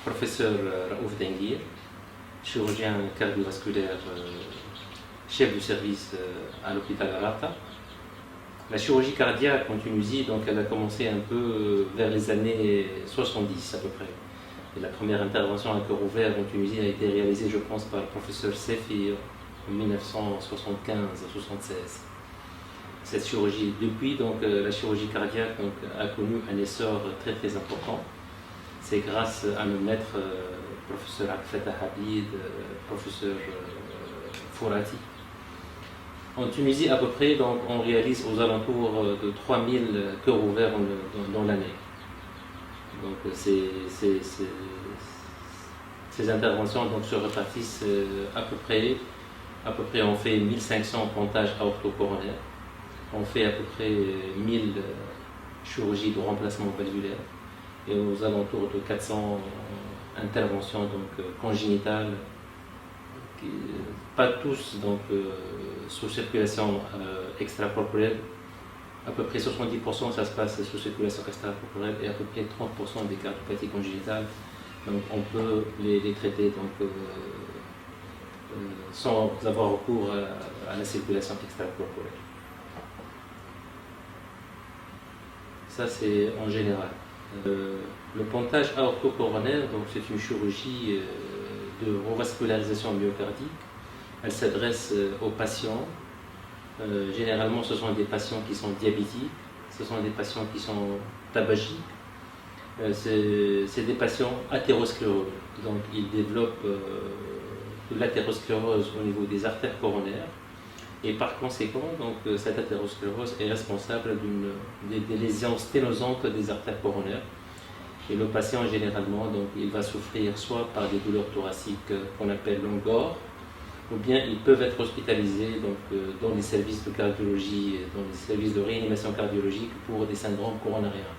Professeur Raouf Denguir, chirurgien cardiovasculaire, chef du service à l'hôpital Arata. La chirurgie cardiaque en Tunisie, donc, elle a commencé un peu vers les années 70 à peu près. Et la première intervention à cœur ouvert en Tunisie a été réalisée, je pense, par le professeur Sefi en 1975-76. Cette chirurgie, depuis, donc, la chirurgie cardiaque donc, a connu un essor très très important. C'est grâce à nos maîtres, professeur Abdel Fattah Habib, professeur Fourati. En Tunisie, à peu près, donc, on réalise aux alentours de 3000 cœurs ouverts dans l'année. Donc, ces interventions donc, se répartissent à peu près, on fait 1500 pontages aorto-coronaires, on fait à peu près 1000 chirurgies de remplacement valvulaire, et aux alentours de 400 interventions donc, congénitales, pas tous donc, sous circulation extracorporelle. À peu près 70% ça se passe sous circulation extracorporelle et à peu près 30% des cardiopathies congénitales. Donc on peut les traiter donc, sans avoir recours à la circulation extracorporelle. Ça c'est en général. Le pontage aorto-coronaire, c'est une chirurgie de revascularisation myocardique. Elle s'adresse aux patients. Généralement, ce sont des patients qui sont diabétiques, ce sont des patients qui sont tabagiques. C'est des patients athéroscléreux. Donc, ils développent de l'athérosclérose au niveau des artères coronaires. Et par conséquent, donc, cette athérosclérose est responsable des lésions sténosantes des artères coronaires. Et le patient, généralement, donc, il va souffrir soit par des douleurs thoraciques qu'on appelle longores, ou bien ils peuvent être hospitalisés donc, dans les services de cardiologie, dans les services de réanimation cardiologique pour des syndromes coronariens.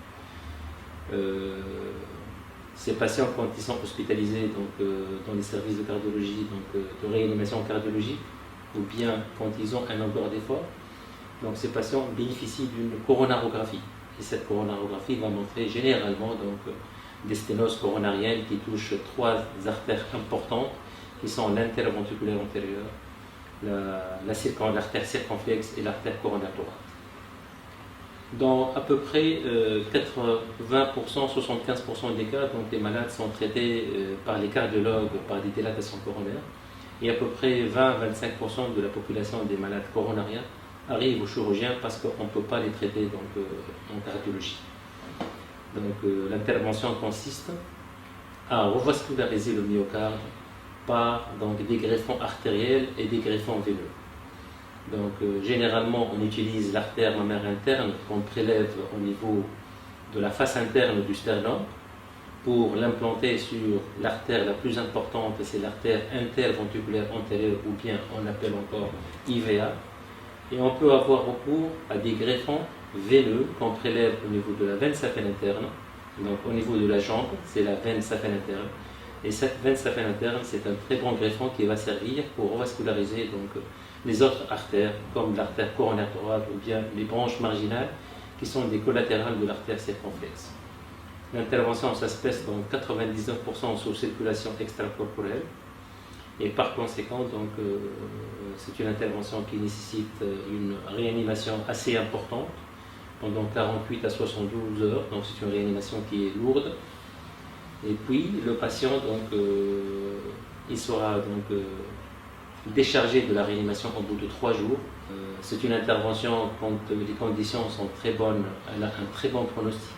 Ces patients, quand ils sont hospitalisés donc, dans les services de cardiologie, donc, de réanimation cardiologique, ou bien quand ils ont un encore d'effort, donc ces patients bénéficient d'une coronarographie. Et cette coronarographie va montrer généralement donc, des sténoses coronariennes qui touchent trois artères importantes, qui sont l'interventriculaire antérieure, l'artère circonflexe et l'artère coronaire thorax. Dans à peu près 80%, 75% des cas, donc, les malades sont traités par les cardiologues par des dilatations coronaires. Et à peu près 20-25% de la population des malades coronariens arrivent au chirurgien parce qu'on ne peut pas les traiter donc, en cardiologie. Donc l'intervention consiste à revasculariser le myocarde par donc, des greffons artériels et des greffons veineux. Donc généralement on utilise l'artère mammaire interne qu'on prélève au niveau de la face interne du sternum pour l'implanter sur l'artère la plus importante, c'est l'artère interventriculaire antérieure, ou bien on l'appelle encore IVA. Et on peut avoir recours à des greffons veineux qu'on prélève au niveau de la veine saphène interne, donc au niveau de la jambe, c'est la veine saphène interne. Et cette veine saphène interne, c'est un très bon greffon qui va servir pour revasculariser donc, les autres artères, comme l'artère coronaire thorax ou bien les branches marginales, qui sont des collatérales de l'artère circonflexe. L'intervention, ça se passe donc 99% sous circulation extracorporelle. Et par conséquent, donc, c'est une intervention qui nécessite une réanimation assez importante pendant 48 à 72 heures. Donc c'est une réanimation qui est lourde. Et puis le patient, donc, il sera donc, déchargé de la réanimation au bout de 3 jours. C'est une intervention quand les conditions sont très bonnes, elle a un très bon pronostic.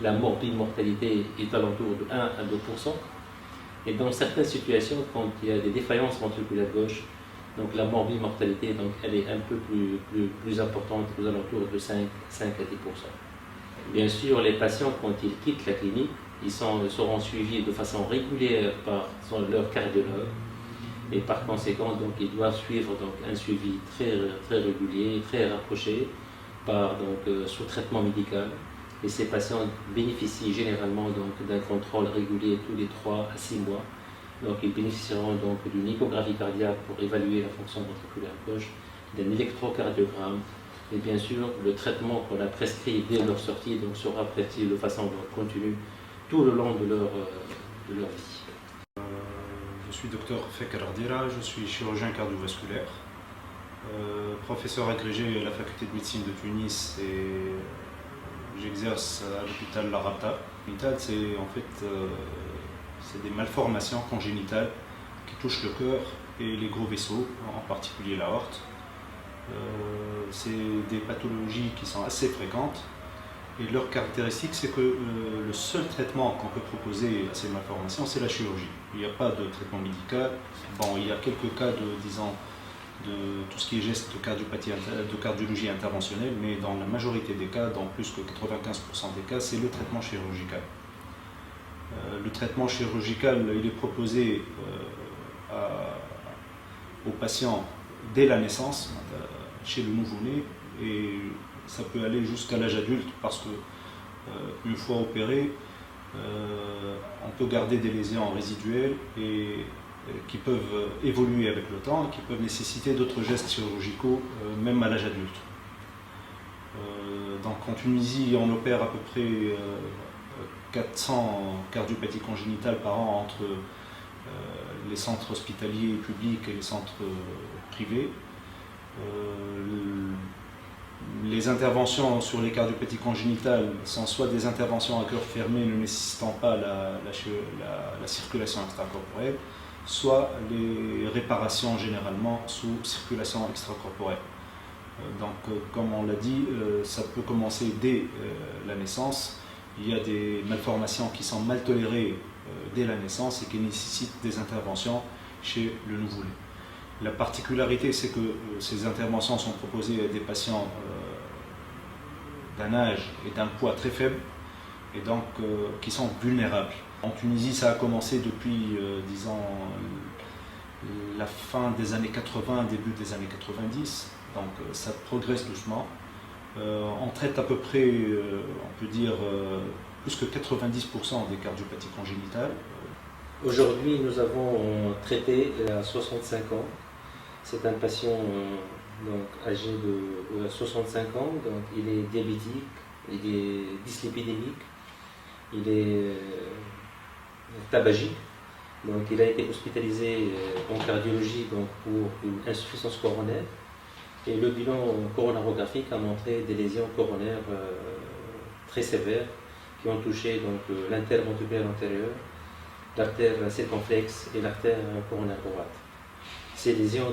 La mortalité est alentour de 1 à 2%. Et dans certaines situations, quand il y a des défaillances ventriculaires gauche, donc la morbimortalité, donc elle est un peu plus importante, aux alentours de 5 à 10%. Bien sûr, les patients, quand ils quittent la clinique, ils seront suivis de façon régulière par leur cardiologue. Et par conséquent, donc, ils doivent suivre donc, un suivi très régulier, très rapproché, sous traitement médical. Et ces patients bénéficient généralement d'un contrôle régulier tous les 3 à 6 mois. Donc, ils bénéficieront donc d'une échographie cardiaque pour évaluer la fonction ventriculaire gauche, d'un électrocardiogramme. Et bien sûr, le traitement qu'on a prescrit dès leur sortie donc, sera prescrit de façon continue tout le long de leur vie. Je suis docteur Fekr Ardira, je suis chirurgien cardiovasculaire, professeur agrégé à la faculté de médecine de Tunis et j'exerce à l'hôpital La Rabta. C'est des malformations congénitales qui touchent le cœur et les gros vaisseaux, en particulier l'aorte. C'est des pathologies qui sont assez fréquentes et leur caractéristique c'est que le seul traitement qu'on peut proposer à ces malformations c'est la chirurgie. Il n'y a pas de traitement médical. Bon, il y a quelques cas de tout ce qui est gestes de cardiologie interventionnelle, mais dans la majorité des cas, dans plus que 95% des cas, c'est le traitement chirurgical. Le traitement chirurgical, il est proposé aux patients dès la naissance, chez le nouveau-né, et ça peut aller jusqu'à l'âge adulte parce que une fois opéré, on peut garder des lésions résiduelles et qui peuvent évoluer avec le temps, qui peuvent nécessiter d'autres gestes chirurgicaux, même à l'âge adulte. Donc en Tunisie, on opère à peu près 400 cardiopathies congénitales par an entre les centres hospitaliers publics et les centres privés. Les interventions sur les cardiopathies congénitales sont soit des interventions à cœur fermé ne nécessitant pas la circulation extracorporelle, soit les réparations généralement sous circulation extracorporelle. Donc comme on l'a dit, ça peut commencer dès la naissance. Il y a des malformations qui sont mal tolérées dès la naissance et qui nécessitent des interventions chez le nouveau-né. La particularité, c'est que ces interventions sont proposées à des patients d'un âge et d'un poids très faible et donc qui sont vulnérables. En Tunisie, ça a commencé depuis, disons, la fin des années 80, début des années 90, donc ça progresse doucement. On traite à peu près, on peut dire, plus que 90% des cardiopathies congénitales. Aujourd'hui, nous avons traité à 65 ans. C'est un patient âgé de 65 ans, donc il est diabétique, il est dyslipidémique, il est tabagique. Donc il a été hospitalisé en cardiologie donc, pour une insuffisance coronaire. Et le bilan coronarographique a montré des lésions coronaires très sévères qui ont touché l'interventriculaire antérieur, l'artère circonflexe et l'artère coronaire droite. Ces lésions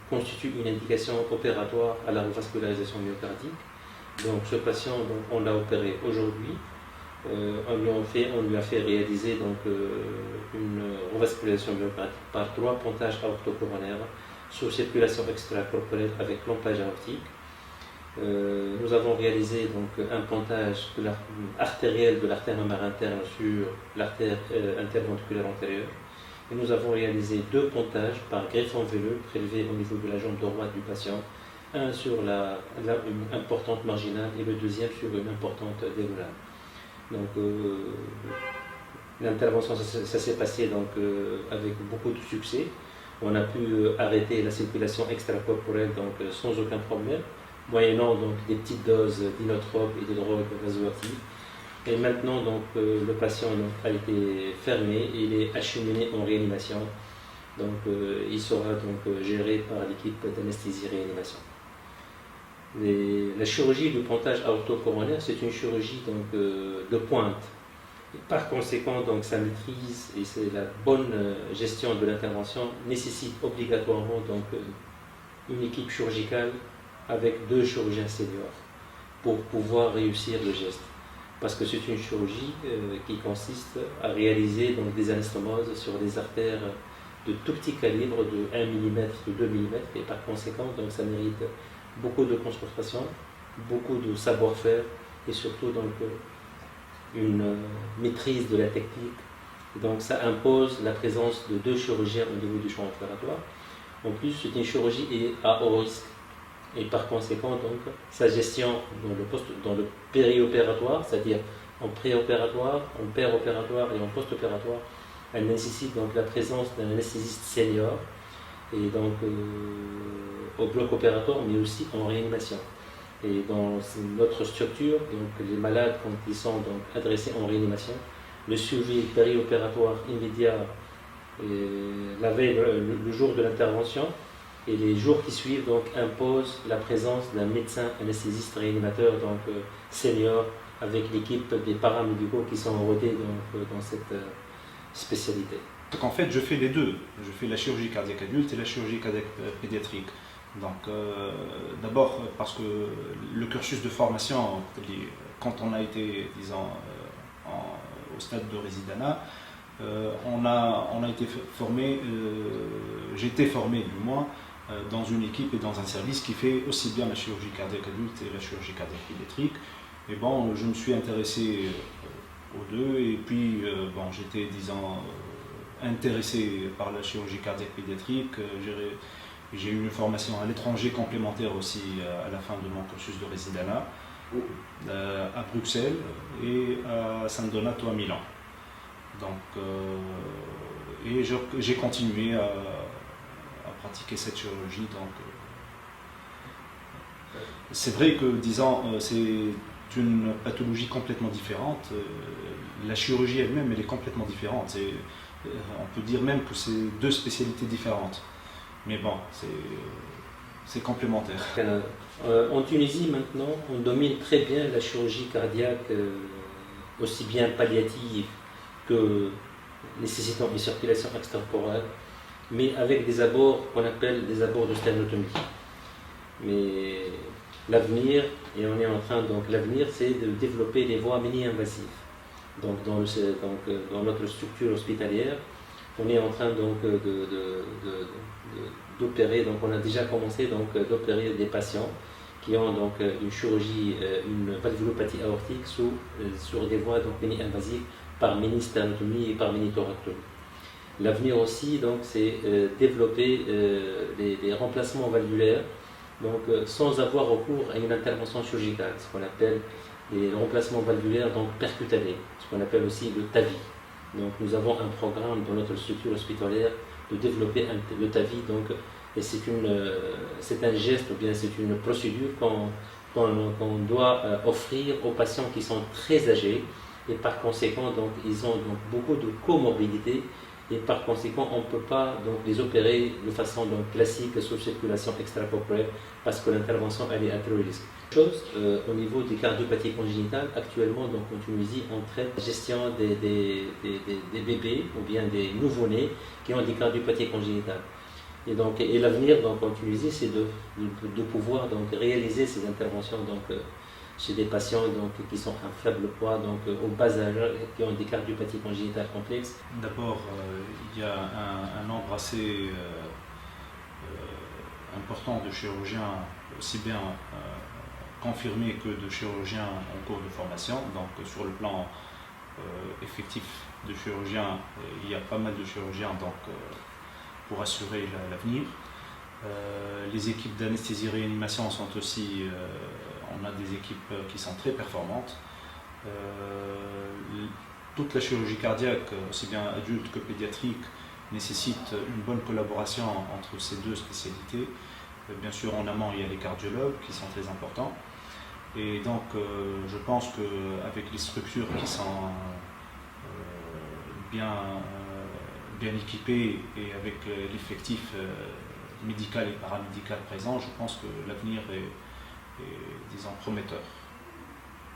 constituent une indication opératoire à la revascularisation myocardique. Donc ce patient, on l'a opéré aujourd'hui. On lui a fait réaliser une revascularisation myocardique par 3 pontages aortocoronaires sous circulation extracorporelle avec pompage aortique. Nous avons réalisé un pontage artériel de l'artère mammaire interne sur l'artère interventriculaire antérieure. Et nous avons réalisé 2 pontages par greffon veineux prélevés au niveau de la jambe droite du patient, un sur une importante marginale et le deuxième sur une importante diagonale. Donc l'intervention ça s'est passé avec beaucoup de succès. On a pu arrêter la circulation extracorporelle sans aucun problème, moyennant des petites doses d'inotropes et de drogues vasoactives. Et maintenant le patient a été fermé et il est acheminé en réanimation. Il sera géré par l'équipe d'anesthésie-réanimation. La chirurgie du pontage aortocoronaire, c'est une chirurgie de pointe. Et par conséquent, sa maîtrise et la bonne gestion de l'intervention nécessite obligatoirement une équipe chirurgicale avec 2 chirurgiens seniors pour pouvoir réussir le geste. parce que c'est une chirurgie qui consiste à réaliser donc, des anastomoses sur des artères de tout petit calibre, de 1 mm, de 2 mm, et par conséquent, donc, ça mérite beaucoup de concentration, beaucoup de savoir-faire, et surtout donc, une maîtrise de la technique. Donc ça impose la présence de 2 chirurgiens au niveau du champ opératoire. En plus, c'est une chirurgie à haut risque. Et par conséquent, donc, sa gestion dans le périopératoire, c'est-à-dire en préopératoire, en péropératoire et en post-opératoire, elle nécessite donc la présence d'un anesthésiste senior, et donc au bloc opératoire, mais aussi en réanimation. Et dans notre structure, donc, les malades, quand ils sont donc, adressés en réanimation, le suivi périopératoire immédiat, la veille, le jour de l'intervention, et les jours qui suivent donc, imposent la présence d'un médecin anesthésiste réanimateur donc, senior, avec l'équipe des paramédicaux qui sont rodés dans cette spécialité. Donc en fait, je fais les deux. Je fais la chirurgie cardiaque adulte et la chirurgie cardiaque pédiatrique. Donc d'abord parce que le cursus de formation, quand on a été, disons, au stade de résidanat, on a été formé, j'ai été formé du moins, dans une équipe et dans un service qui fait aussi bien la chirurgie cardiaque adulte et la chirurgie cardiaque pédiatrique. Et bon, je me suis intéressé aux deux, et puis bon, j'étais, disons, intéressé par la chirurgie cardiaque pédiatrique. J'ai eu une formation à l'étranger complémentaire aussi à la fin de mon cursus de résidanat, à Bruxelles et à San Donato à Milan. Donc, et j'ai continué à pratiquer cette chirurgie. Donc, c'est vrai que, disons, c'est une pathologie complètement différente. La chirurgie elle-même, elle est complètement différente. On peut dire même que c'est 2 spécialités différentes. Mais bon, c'est complémentaire. En Tunisie, maintenant, on domine très bien la chirurgie cardiaque, aussi bien palliative que nécessitant une circulation extracorporelle, mais avec des abords qu'on appelle des abords de sternotomie. Mais l'avenir, et on est en train, donc l'avenir, c'est de développer les voies mini-invasives. Donc dans notre structure hospitalière, on est en train donc d'opérer, donc on a déjà commencé donc d'opérer des patients qui ont donc une chirurgie, une valvulopathie aortique sur des voies donc mini-invasives par mini-sternotomie et par mini-thoracotomie. L'avenir aussi, donc, c'est développer des remplacements valvulaires, donc sans avoir recours à une intervention chirurgicale, ce qu'on appelle les remplacements valvulaires donc percutanés, ce qu'on appelle aussi le TAVI. Donc nous avons un programme dans notre structure hospitalière de développer le TAVI, donc, et c'est un geste ou bien c'est une procédure qu'on doit offrir aux patients qui sont très âgés, et par conséquent donc, ils ont donc beaucoup de comorbidités, et par conséquent on ne peut pas donc, les opérer de façon donc, classique sous circulation extracorporelle parce que l'intervention elle est à très risque. Au niveau des cardiopathies congénitales, actuellement donc, en Tunisie on traite la gestion des bébés ou bien des nouveau-nés qui ont des cardiopathies congénitales. Et l'avenir donc, en Tunisie c'est de pouvoir donc, réaliser ces interventions donc, chez des patients donc, qui sont à faible poids, donc au bas âge, qui ont des cardiopathies congénitales complexes. D'abord, il y a un nombre assez important de chirurgiens, aussi bien confirmés que de chirurgiens en cours de formation. Donc sur le plan effectif de chirurgiens, il y a pas mal de chirurgiens donc, pour assurer l'avenir. Les équipes d'anesthésie-réanimation sont aussi, on a des équipes qui sont très performantes. Toute la chirurgie cardiaque, aussi bien adulte que pédiatrique, nécessite une bonne collaboration entre ces 2 spécialités. Bien sûr, en amont, il y a les cardiologues qui sont très importants. Et donc, je pense qu'avec les structures qui sont bien équipées et avec l'effectif médical et paramédical présent, je pense que l'avenir est disons, prometteur.